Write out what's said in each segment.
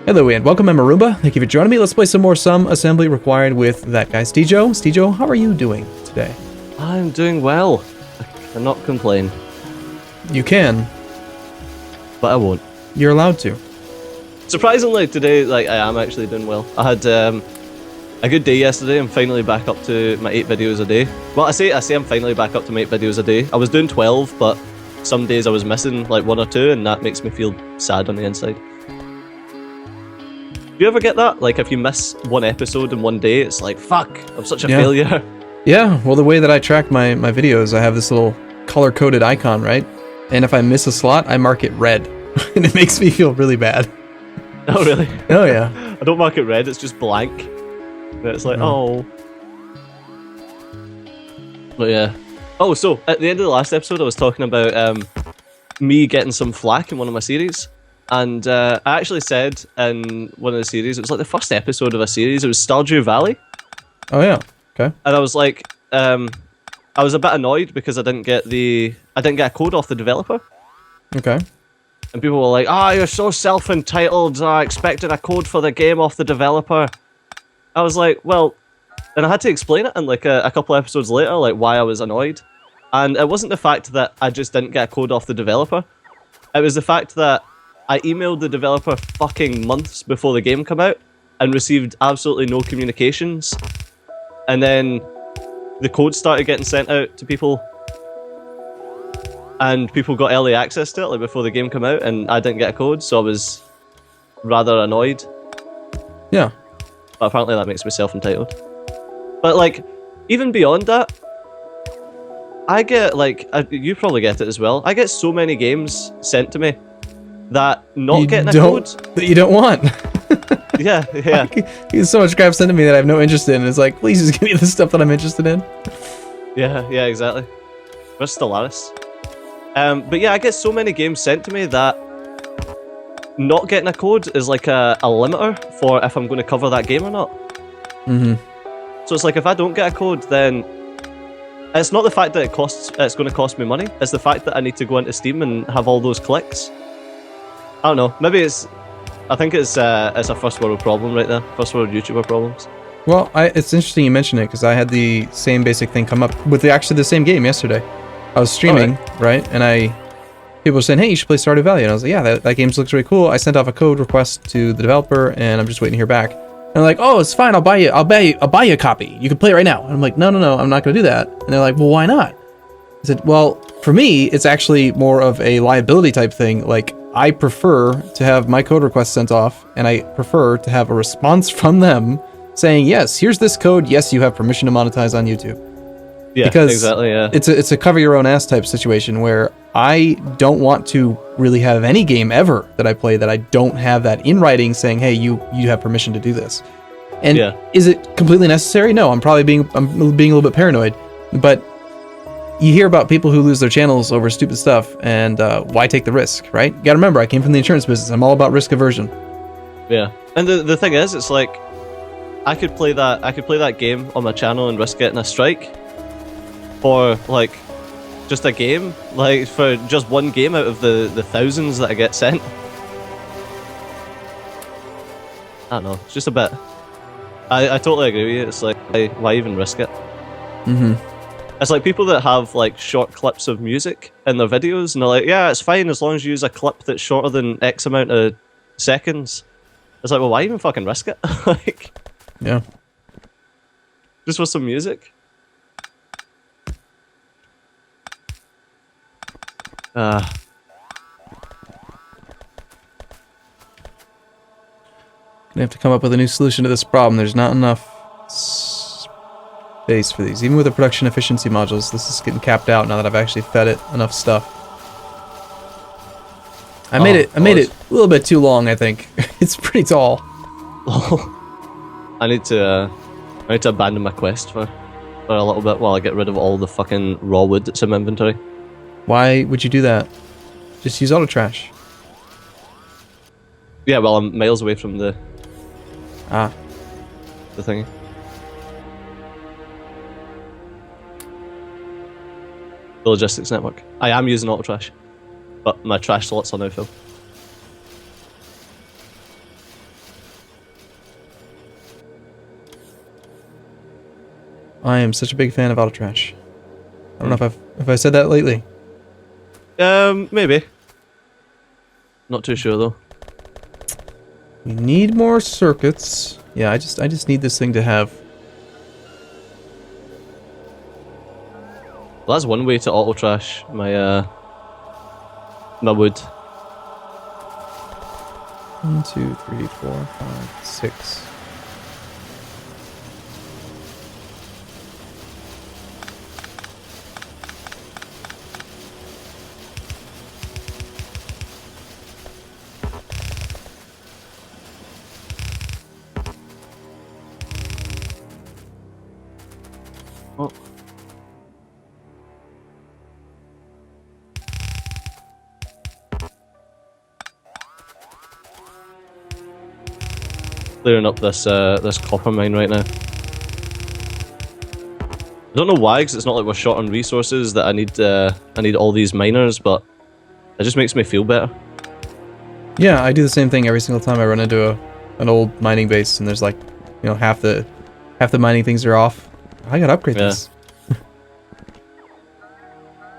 Hello and welcome, I'm Arumba. Thank you for joining me. Let's play some more Some Assembly Required with that guy, Steejo. Steejo, how are you doing today? I'm doing well. I cannot complain. You can. But I won't. You're allowed to. Surprisingly, today, I am actually doing well. I had a good day yesterday. I'm finally back up to my 8 videos a day. Well, I say I'm finally back up to my 8 videos a day. I was doing 12, but some days I was missing like 1 or 2, and that makes me feel sad on the inside. Do you ever get that? Like, if you miss 1 episode in 1 day, it's like, fuck, I'm such a failure. Yeah, well, the way that I track my videos, I have this little color-coded icon, right? And if I miss a slot, I mark it red. And it makes me feel really bad. Oh, really? Oh, yeah. I don't mark it red, it's just blank. And it's like, oh. But yeah. Oh, so, at the end of the last episode, I was talking about me getting some flack in one of my series. And I actually said in one of the series, it was like the first episode of a series, it was Stardew Valley. Oh yeah, okay. And I was like, I was a bit annoyed because I didn't get a code off the developer. Okay. And people were like, you're so self-entitled, I expected a code for the game off the developer. I was like, well, and I had to explain it in like a couple episodes later, like why I was annoyed. And it wasn't the fact that I just didn't get a code off the developer. It was the fact that I emailed the developer fucking months before the game came out and received absolutely no communications. And then the code started getting sent out to people and people got early access to it like before the game came out, and I didn't get a code, so I was rather annoyed. Yeah. But apparently that makes me self-entitled. But like, even beyond that, I get like, you probably get it as well, I get so many games sent to me that getting a code that you don't want. yeah. There's so much crap sent to me that I have no interest in. It's like, please just give me the stuff that I'm interested in. Yeah, exactly. Where's Stellaris? But yeah, I get so many games sent to me that not getting a code is like a limiter for if I'm going to cover that game or not. Mm-hmm. So it's like, if I don't get a code, then it's not the fact that it's going to cost me money. It's the fact that I need to go into Steam and have all those clicks. I don't know. Maybe I think it's a first world problem right there. First world YouTuber problems. Well, it's interesting you mention it because I had the same basic thing come up with actually the same game yesterday. I was streaming, right? And people were saying, "Hey, you should play Stardew Valley." And I was like, "Yeah, that game looks really cool." I sent off a code request to the developer, and I'm just waiting to hear back. And they're like, "Oh, it's fine. I'll buy you a copy. You can play it right now." And I'm like, "No, I'm not going to do that." And they're like, "Well, why not?" I said, "Well, for me, it's actually more of a liability type thing. Like, I prefer to have my code request sent off, and I prefer to have a response from them saying, yes, here's this code. Yes, you have permission to monetize on YouTube." Yeah, because exactly. Yeah, it's a cover your own ass type situation where I don't want to really have any game ever that I play that I don't have that in writing saying, hey, you have permission to do this. And is it completely necessary? No, I'm being a little bit paranoid, but you hear about people who lose their channels over stupid stuff, and why take the risk, right? You gotta remember, I came from the insurance business. I'm all about risk aversion. Yeah, and the thing is, it's like, I could play that game on my channel and risk getting a strike for like just a game, like for just 1 game out of the thousands that I get sent. I don't know, it's just a bit. I totally agree with you. It's like, why even risk it? Mm-hmm. It's like people that have like short clips of music in their videos, and they're like, yeah, it's fine as long as you use a clip that's shorter than X amount of seconds. It's like, well, why even fucking risk it? Like, yeah, just for some music. Gonna have to come up with a new solution to this problem. There's not enough space for these. Even with the production efficiency modules, this is getting capped out now that I've actually fed it enough stuff. I made it a little bit too long, I think. It's pretty tall. I need to abandon my quest for a little bit while I get rid of all the fucking raw wood that's in my inventory. Why would you do that? Just use auto trash. Yeah, well, I'm miles away from the thingy. The logistics network. I am using auto trash, but my trash slots are now full. I am such a big fan of auto trash. I don't know if I said that lately. Maybe. Not too sure though. We need more circuits. Yeah, I just need this thing to have. Well, that's one way to auto trash my my wood. 1, 2, 3, 4, 5, 6. Oh. Clearing up this this copper mine right now. I don't know why, because it's not like we're short on resources that I need all these miners, but it just makes me feel better. Yeah, I do the same thing every single time I run into an old mining base, and there's like, you know, half the mining things are off. I gotta upgrade this.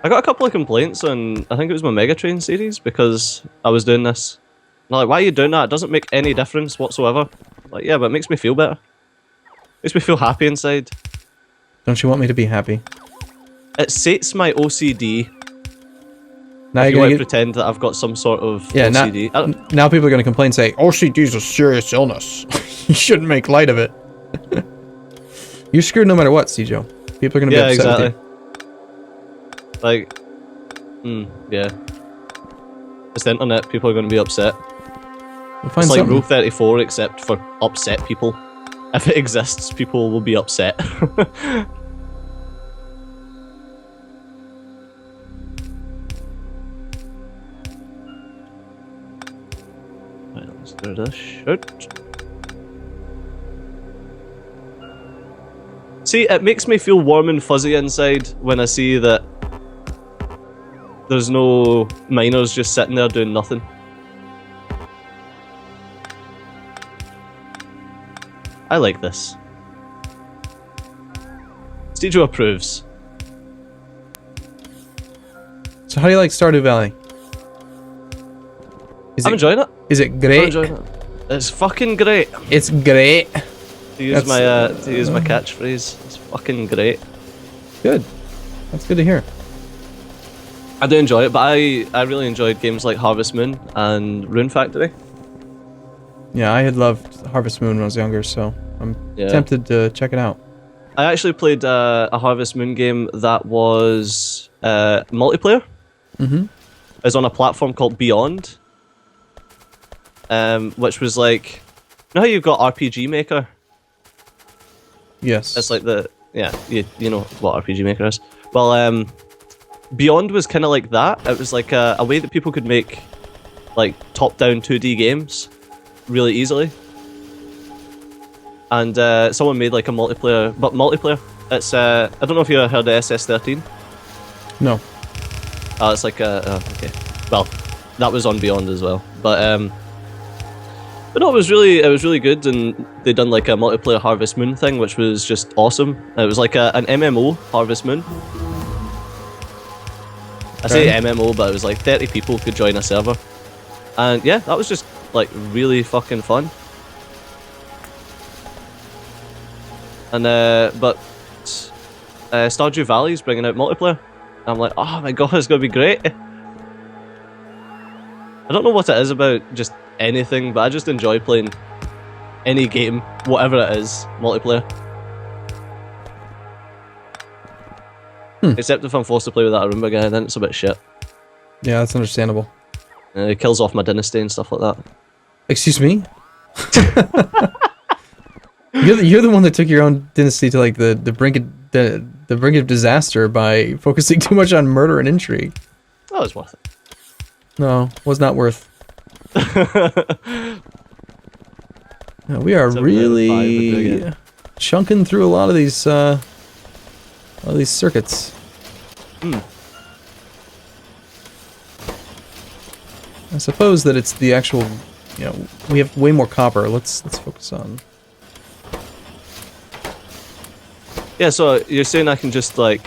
I got a couple of complaints on, I think it was my Megatrain series, because I was doing this. And I'm like, why are you doing that? It doesn't make any difference whatsoever. I'm like, yeah, but it makes me feel better. Makes me feel happy inside. Don't you want me to be happy? It sates my OCD. Now If you you're want to gonna pretend that I've got some sort of yeah, OCD. now people are gonna complain, saying OCD's a serious illness. You shouldn't make light of it. You're screwed no matter what, Cjo. People are gonna be upset with you. Like, yeah. It's the internet, people are going to be upset. We'll find It's like something. Rule 34, except for upset people. If it exists, people will be upset. Right, let's do this. Shoot. See, it makes me feel warm and fuzzy inside when I see that there's no miners just sitting there doing nothing. I like this. Steejo approves. So how do you like Stardew Valley? I'm enjoying it. Is it I'm great? enjoying it. It's fucking great. It's great. To use my catchphrase, it's fucking great. Good. That's good to hear. I do enjoy it, but I really enjoyed games like Harvest Moon and Rune Factory. Yeah, I had loved Harvest Moon when I was younger, so I'm Yeah. tempted to check it out. I actually played a Harvest Moon game that was multiplayer. Mm-hmm. It's on a platform called Beyond, which was like, you know how you've got RPG Maker? Yes. It's like you know what RPG Maker is. Well, Beyond was kind of like that. It was like a way that people could make like top-down 2D games really easily. And someone made like a multiplayer. It's I don't know if you heard of SS13. No. It's like okay. Well, that was on Beyond as well. But no, it was really good, and they done like a multiplayer Harvest Moon thing, which was just awesome. It was like an MMO Harvest Moon. I say MMO, but it was like 30 people could join a server, and yeah, that was just like really fucking fun. And but Stardew Valley's bringing out multiplayer. I'm like, oh my god, it's gonna be great. I don't know what it is about just anything, but I just enjoy playing any game, whatever it is, multiplayer. Except if I'm forced to play with that Arumba guy, then it's a bit shit. Yeah, that's understandable. It kills off my dynasty and stuff like that. Excuse me? You're the one that took your own dynasty to like the brink of disaster by focusing too much on murder and intrigue. That was worth it. No, was not worth. No, we are really chunking through a lot of these circuits. I suppose that it's the actual, you know, we have way more copper. Let's focus on. Yeah, so you're saying I can just like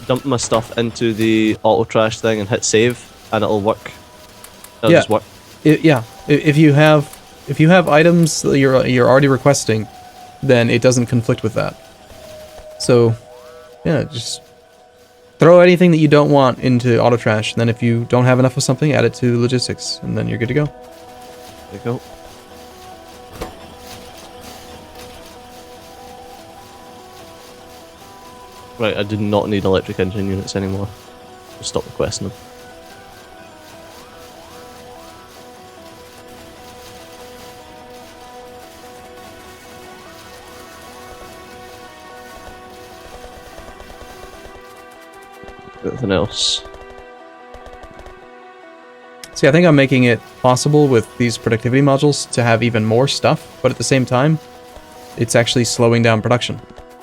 dump my stuff into the auto trash thing and hit save, and it'll work. It'll Yeah. just work. Yeah. If you have items that you're already requesting, then it doesn't conflict with that. So, yeah, just throw anything that you don't want into auto trash, and then if you don't have enough of something, add it to logistics, and then you're good to go. There you go. Right, I do not need electric engine units anymore. Just stop requesting them. Anything else? See, I think I'm making it possible with these productivity modules to have even more stuff, but at the same time, it's actually slowing down production,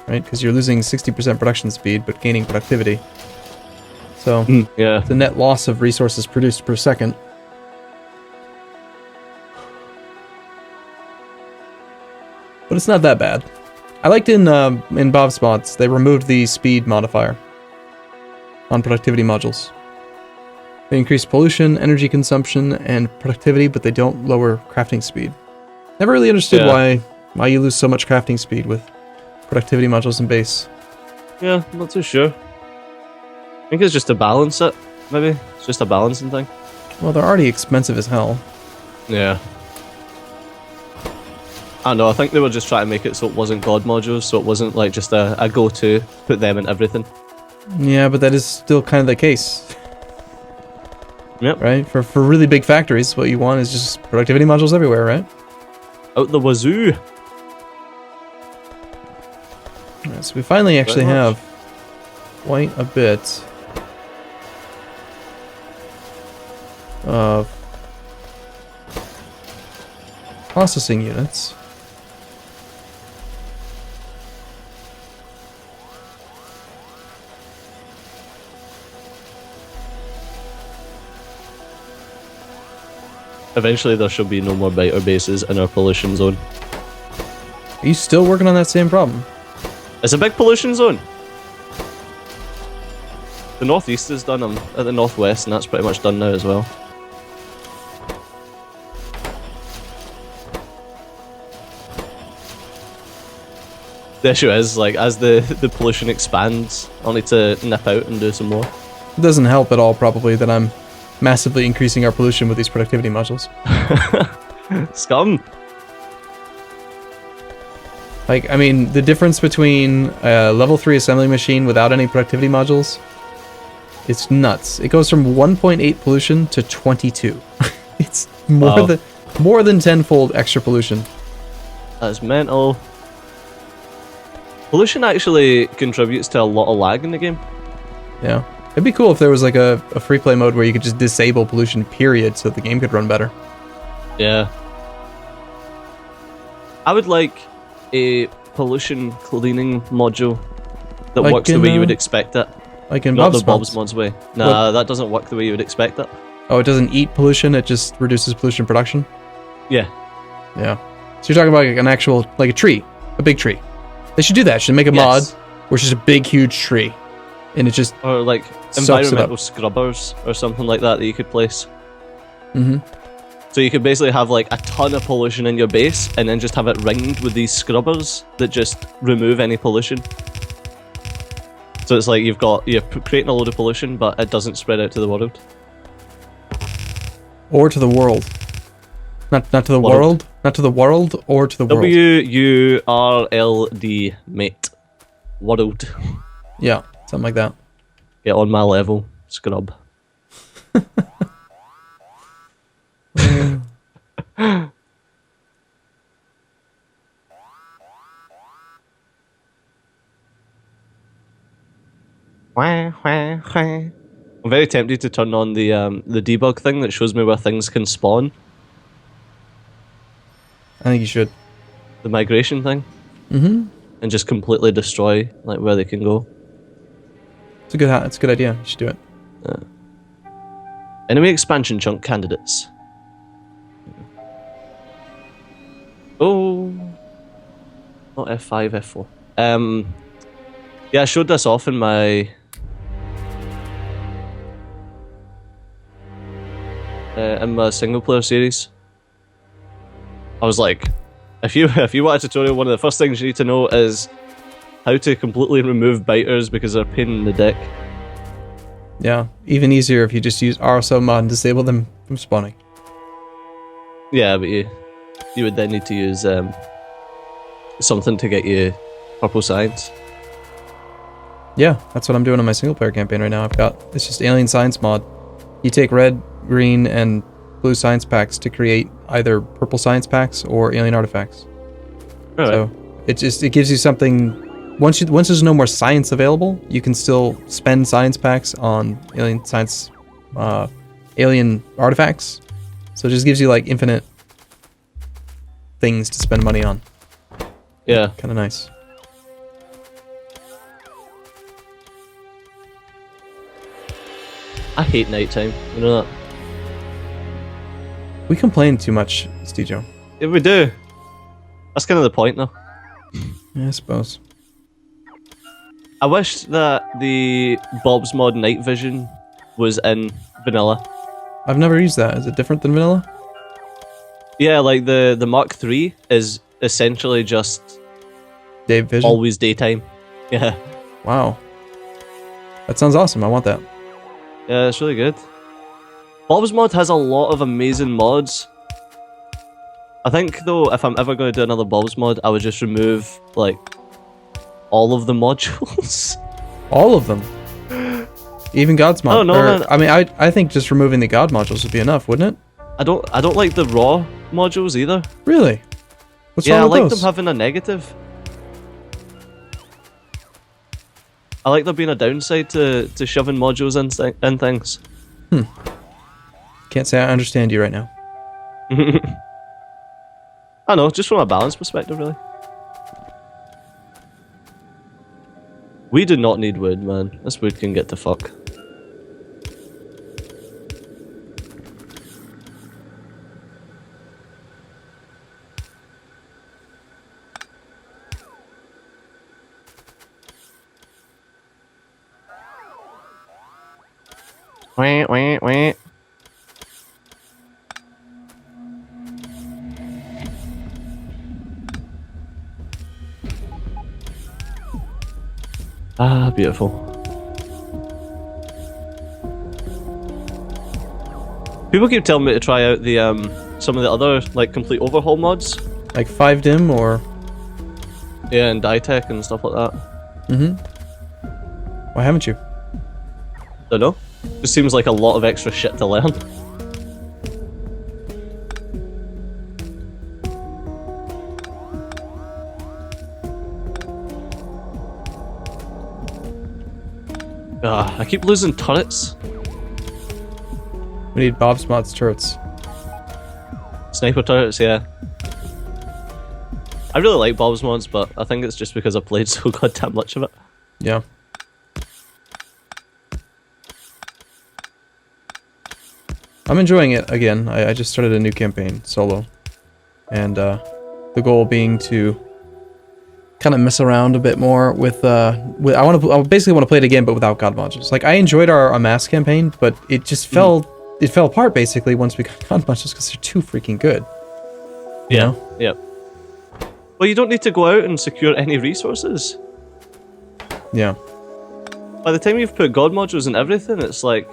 right? Because you're losing 60% production speed, but gaining productivity. So, Yeah. the net loss of resources produced per second. But it's not that bad. I liked in Bob's mods, they removed the speed modifier on productivity modules. They increase pollution, energy consumption, and productivity, but they don't lower crafting speed. Never really understood why you lose so much crafting speed with productivity modules in base. Yeah, not too sure. I think it's just to balance it, maybe. It's just a balancing thing. Well, they're already expensive as hell. Yeah. I don't know, I think they were just trying to make it so it wasn't God modules, so it wasn't like just a go-to, put them in everything. Yeah, but that is still kind of the case. Yep. Right? For really big factories, what you want is just productivity modules everywhere, right? Out the wazoo. Right, so we finally actually have quite a bit of processing units. Eventually there should be no more biter bases in our pollution zone. Are you still working on that same problem? It's a big pollution zone. The northeast is done, I'm at the northwest, and that's pretty much done now as well. The issue is, like, as the pollution expands, I'll need to nip out and do some more. It doesn't help at all, probably, that I'm massively increasing our pollution with these productivity modules. Scum! Like, I mean, the difference between a level 3 assembly machine without any productivity modules, it's nuts. It goes from 1.8 pollution to 22. It's more than tenfold extra pollution. That's mental. Pollution actually contributes to a lot of lag in the game. Yeah. It'd be cool if there was like a free play mode where you could just disable pollution, period, so the game could run better. Yeah. I would like a pollution cleaning module that Like works the in, way you would expect it. Like in Not Bob's the Bob's mods. mods way. Nah, that doesn't work the way you would expect it. Oh, it doesn't eat pollution, it just reduces pollution production? Yeah. Yeah. So you're talking about like an actual, like a tree. A big tree. They should do that. Should make a mod where it's just a big, huge tree. And it just Or like soaks it environmental up. scrubbers or something like that you could place. Mm-hmm. So you could basically have like a ton of pollution in your base and then just have it ringed with these scrubbers that just remove any pollution. So it's like you're creating a load of pollution, but it doesn't spread out to the world. Or to the world. Not to the world. Not to the world, or to the world. WURLD, mate. World. Yeah, something like that. Get on my level, scrub. I'm very tempted to turn on the debug thing that shows me where things can spawn. I think you should. The migration thing. Mm-hmm. And just completely destroy like where they can go. It's a good idea. You should do it. Enemy expansion chunk candidates. Oh, not F5, F4. Yeah, I showed this off in my single player series. I was like, if you want a tutorial, one of the first things you need to know is how to completely remove biters because they're a pain in the dick. Yeah, even easier if you just use RSO mod and disable them from spawning. Yeah, but you would then need to use something to get you purple science. Yeah, that's what I'm doing on my single player campaign right now. It's just alien science mod. You take red, green, and blue science packs to create either purple science packs or alien artifacts. All so right. it gives you something. Once there's no more science available, you can still spend science packs on alien artifacts. So it just gives you like infinite things to spend money on. Yeah. Kind of nice. I hate nighttime. You know that? We complain too much, Stejo. Yeah, we do. That's kind of the point, though. Yeah, I suppose. I wish that the Bob's Mod night vision was in vanilla. I've never used that. Is it different than vanilla? Yeah, like the Mark III is essentially just Dave vision? always daytime. Yeah. Wow. That sounds awesome. I want that. Yeah, it's really good. Bob's Mod has a lot of amazing mods. I think, though, if I'm ever going to do another Bob's Mod, I would just remove, like, all of the modules. All of them? Even God's mod? I don't know, man. I mean, I think just removing the God modules would be enough, wouldn't it? I don't like the raw modules either. Really? What's Yeah, I wrong with like those? them having a negative. I like there being a downside to shoving modules in things. Can't say I understand you right now. I know, just from a balance perspective, really. We do not need wood, man. This wood can get to fuck. Wah, wah, wah. Ah, beautiful. People keep telling me to try out the some of the other like complete overhaul mods. Like 5dim or... Yeah, and Ditech and stuff like that. Why haven't you? Don't know. Just seems like a lot of extra shit to learn. Ah, I keep losing turrets. We need Bob's Mods turrets. Sniper turrets, yeah. I really like Bob's Mods, but I think it's just because I played so goddamn much of it. Yeah. I'm enjoying it again. I just started a new campaign, solo. And the goal being to kind of mess around a bit more with I basically want to play it again, but without God modules. Like, I enjoyed our Amass campaign, but it just fell apart basically once we got God modules because they're too freaking good. You know? Yeah. Well, you don't need to go out and secure any resources. Yeah. By the time you've put God modules and everything, it's like...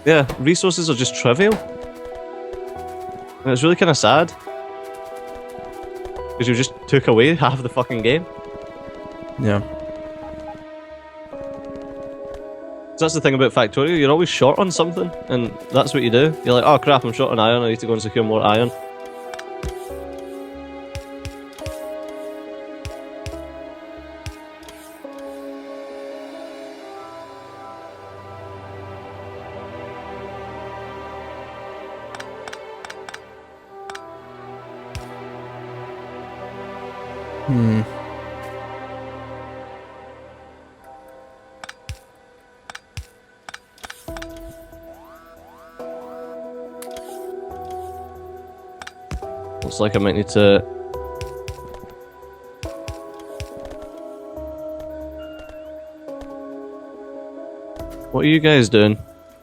Yeah, resources are just trivial. And it's really kind of sad. Because you just took away half the fucking game. Yeah. So that's the thing about Factorio, you're always short on something, and that's what you do. You're like, oh crap, I'm short on iron, I need to go and secure more iron. Looks like I might need to What are you guys doing?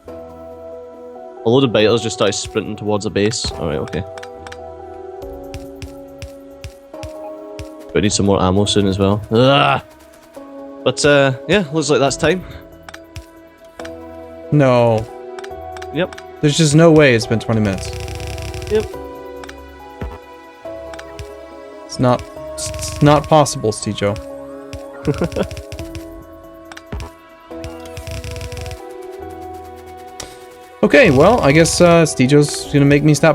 A load of biters just started sprinting towards a base. Alright, okay. We need some more ammo soon as well. Ugh. But yeah, looks like that's time. No. Yep. There's just no way it's been 20 minutes. Yep. It's not possible, Stijo. Okay, well, I guess Stijo's gonna make me stop playing.